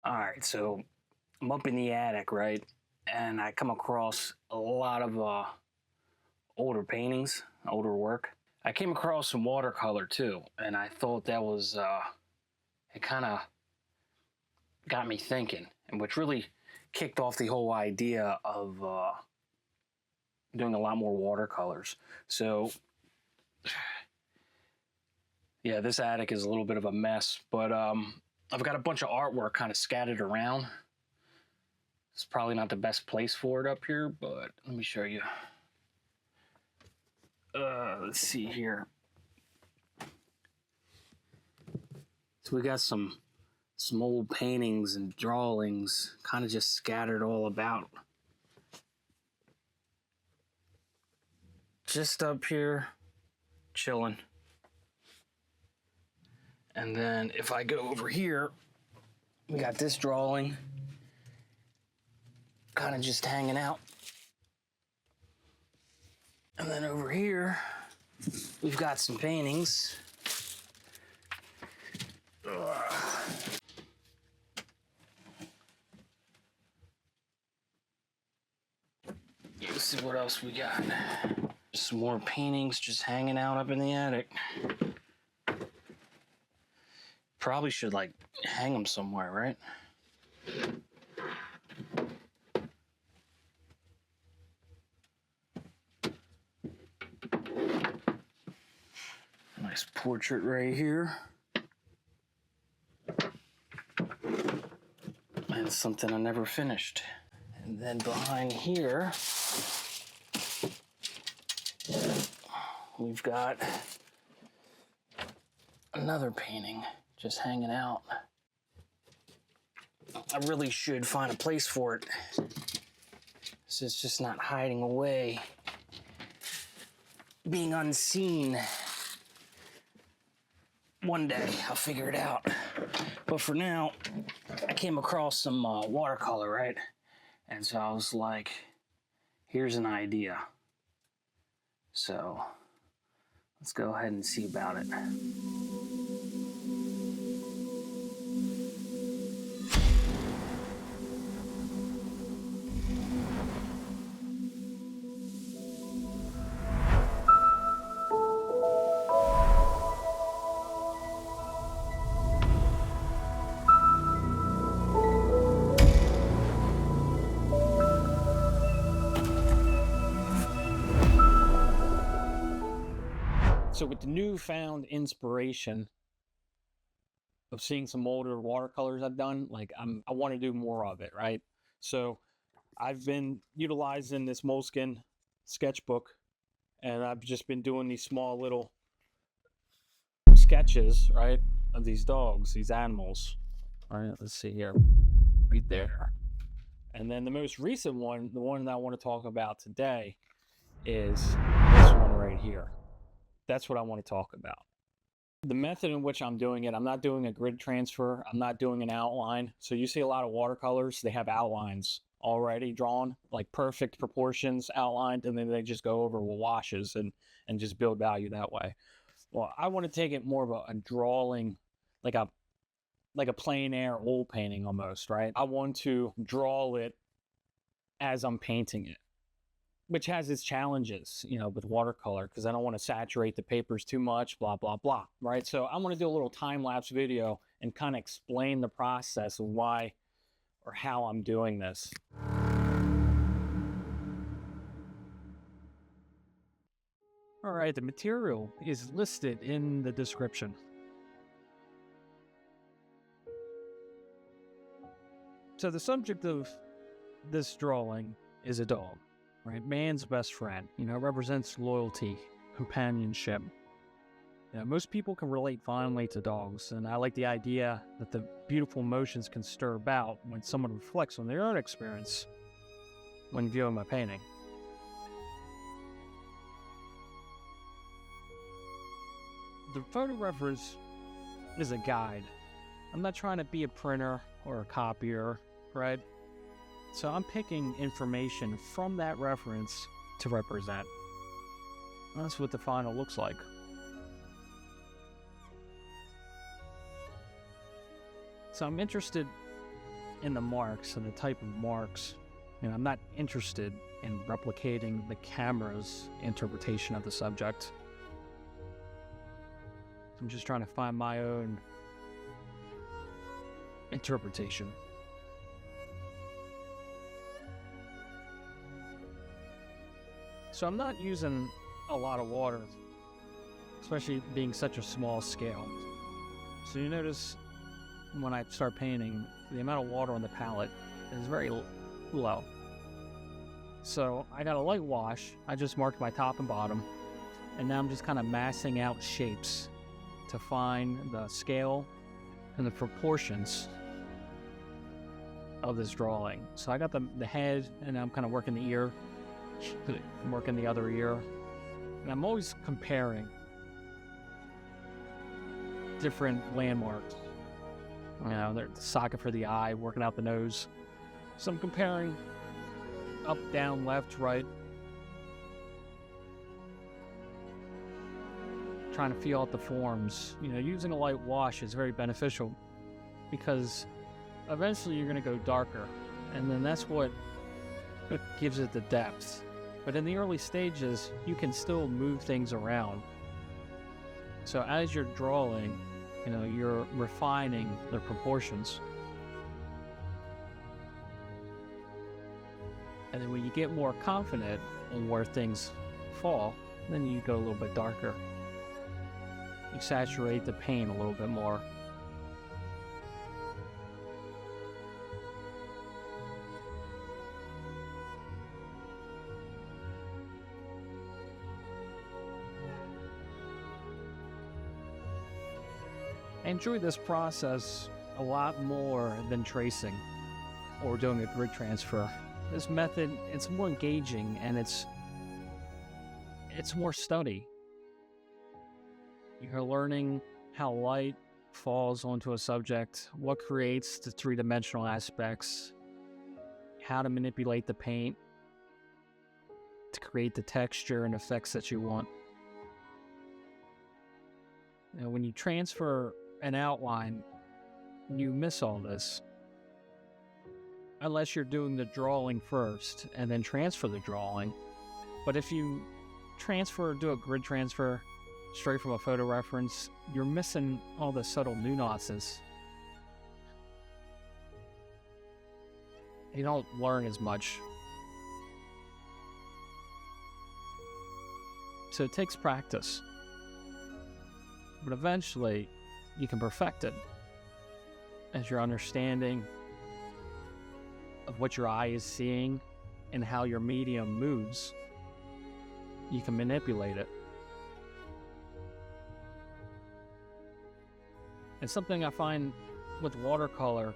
All right, so I'm up in the attic, right? And I come across a lot of older paintings, older work. I came across some watercolor too, and I thought that was, it kind of got me thinking, and which really kicked off the whole idea of doing a lot more watercolors. So, yeah, this attic is a little bit of a mess, but I've got a bunch of artwork kind of scattered around. It's probably not the best place for it up here, but let me show you. Let's see here. So we got some old paintings and drawings kind of just scattered all about. Just up here, chilling. And then if I go over here, we got this drawing kind of just hanging out. And then over here, we've got some paintings. Let's see what else we got. Some more paintings just hanging out up in the attic. Probably should like hang them somewhere, right? Nice portrait right here. And something I never finished. And then behind here, we've got another painting just hanging out. I really should find a place for it. So it's just not hiding away, being unseen. One day I'll figure it out. But for now, I came across some watercolor, right? And so I was like, here's an idea. So let's go ahead and see about it. So with the newfound inspiration of seeing some older watercolors I've done, like I want to do more of it, right? So I've been utilizing this Moleskine sketchbook, and I've just been doing these small little sketches, right, of these dogs, these animals. All right, let's see here, right there. And then the most recent one, the one that I want to talk about today, is this one right here. That's what I want to talk about. The method in which I'm doing it, I'm not doing a grid transfer. I'm not doing an outline. So you see a lot of watercolors, they have outlines already drawn, like perfect proportions outlined, and then they just go over with washes and just build value that way. Well, I want to take it more of a drawing, like a plein air oil painting almost, right? I want to draw it as I'm painting it, which has its challenges, you know, with watercolor, because I don't want to saturate the papers too much, blah, blah, blah, right? So I want to do a little time-lapse video and kind of explain the process of why or how I'm doing this. All right, the material is listed in the description. So the subject of this drawing is a dog. Right, man's best friend, you know, represents loyalty, companionship. You know, most people can relate fondly to dogs, and I like the idea that the beautiful emotions can stir about when someone reflects on their own experience when viewing my painting. The photo reference is a guide. I'm not trying to be a printer or a copier, right? So I'm picking information from that reference to represent. That's what the final looks like. So I'm interested in the marks and the type of marks. I'm not interested in replicating the camera's interpretation of the subject. I'm just trying to find my own interpretation. So I'm not using a lot of water, especially being such a small scale. So you notice when I start painting, the amount of water on the palette is very low. So I got a light wash. I just marked my top and bottom, and now I'm just kind of massing out shapes to find the scale and the proportions of this drawing. So I got the head, and I'm kind of working the ear, I'm working the other ear, and I'm always comparing different landmarks. The socket for the eye, working out the nose. So I'm comparing up, down, left, right, trying to feel out the forms. Using a light wash is very beneficial because eventually you're going to go darker, and then that's what gives it the depth. But in the early stages, you can still move things around. So as you're drawing, you're refining the proportions. And then when you get more confident in where things fall, then you go a little bit darker. You saturate the paint a little bit more. I enjoy this process a lot more than tracing or doing a grid transfer. This method, it's more engaging, and it's more study. You're learning how light falls onto a subject, what creates the three-dimensional aspects, how to manipulate the paint to create the texture and effects that you want. When you transfer an outline, you miss all this. Unless you're doing the drawing first and then transfer the drawing. But if you do a grid transfer straight from a photo reference, you're missing all the subtle nuances. You don't learn as much. So it takes practice. But eventually, you can perfect it as your understanding of what your eye is seeing and how your medium moves. You can manipulate it. And something I find with watercolor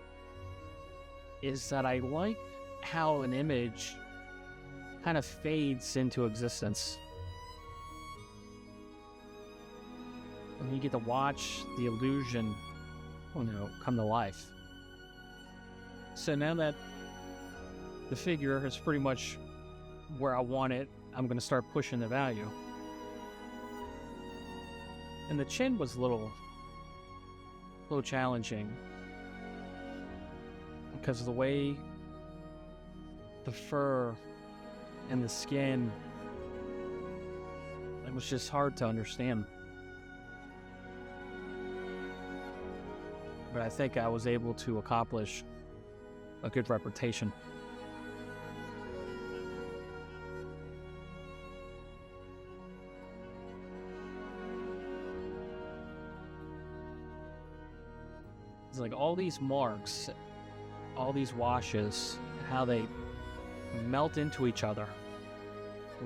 is that I like how an image kind of fades into existence. And you get to watch the illusion, come to life. So now that the figure is pretty much where I want it, I'm going to start pushing the value. And the chin was a little challenging because of the way the fur and the skin, it was just hard to understand. But I think I was able to accomplish a good representation. It's like all these marks, all these washes, how they melt into each other,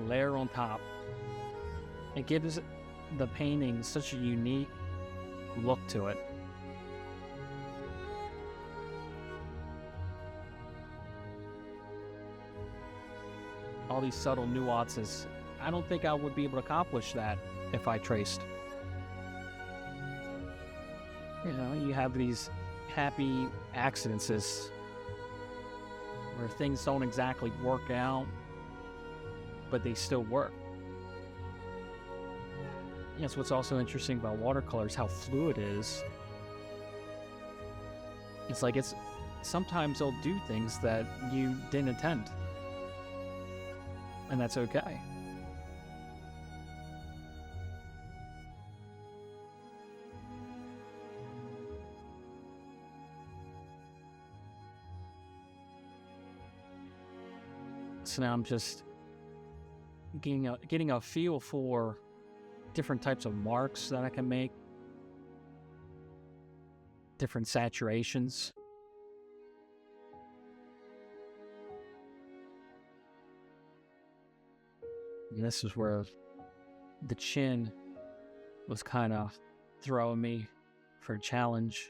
layer on top. It gives the painting such a unique look to it. All these subtle nuances. I don't think I would be able to accomplish that if I traced. You have these happy accidents where things don't exactly work out, but they still work. Yes, what's also interesting about watercolor is how fluid it is. It's like it's sometimes they'll do things that you didn't intend. And that's okay. So now I'm just getting a feel for different types of marks that I can make, different saturations. And this is where the chin was kind of throwing me for a challenge,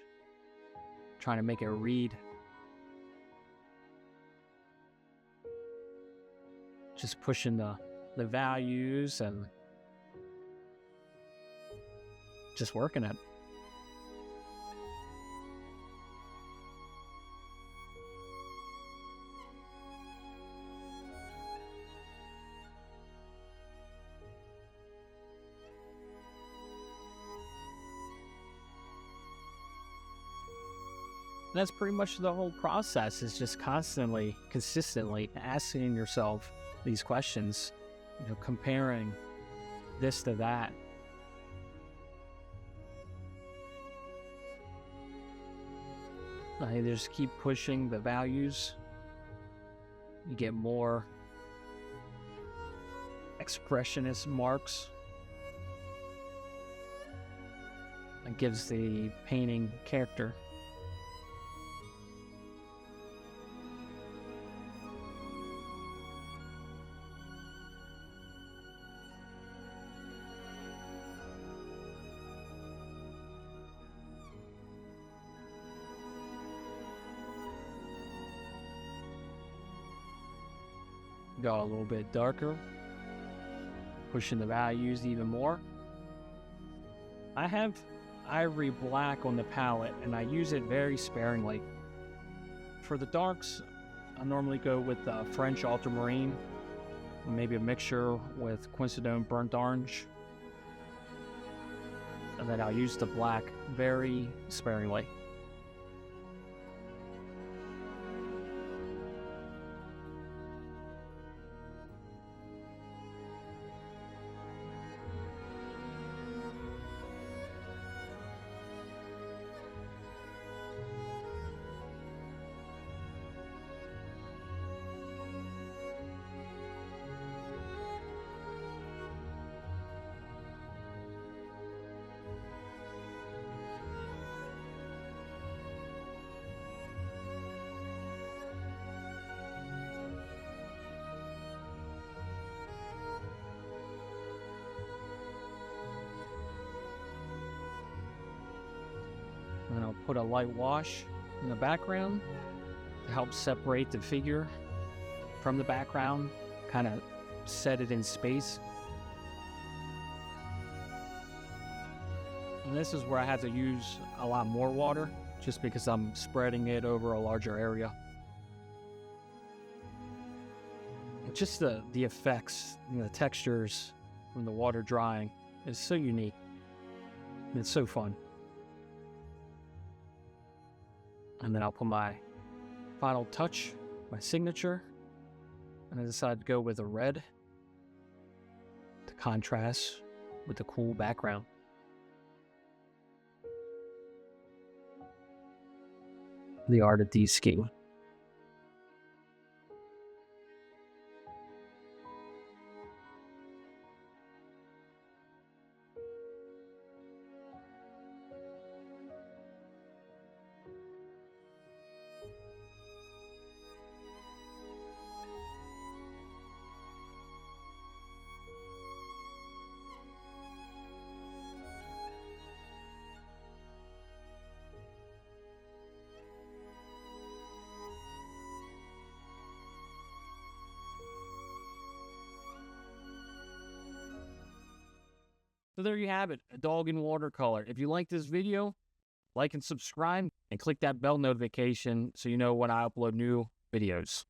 trying to make it read. Just pushing the values and just working it. And that's pretty much the whole process, is just constantly, consistently asking yourself these questions, comparing this to that. I just keep pushing the values. You get more expressionist marks. It gives the painting character. Go a little bit darker, pushing the values even more. I have ivory black on the palette and I use it very sparingly. For the darks, I normally go with French ultramarine, maybe a mixture with Quinacridone burnt orange, and then I'll use the black very sparingly. And I'll put a light wash in the background to help separate the figure from the background, kind of set it in space. And this is where I have to use a lot more water, just because I'm spreading it over a larger area. Just the effects, the textures from the water drying is so unique. It's so fun. And then I'll put my final touch, my signature, and I decided to go with a red to contrast with the cool background. The Art of Scheme. So there you have it, a dog in watercolor. If you like this video, like and subscribe, and click that bell notification so you know when I upload new videos.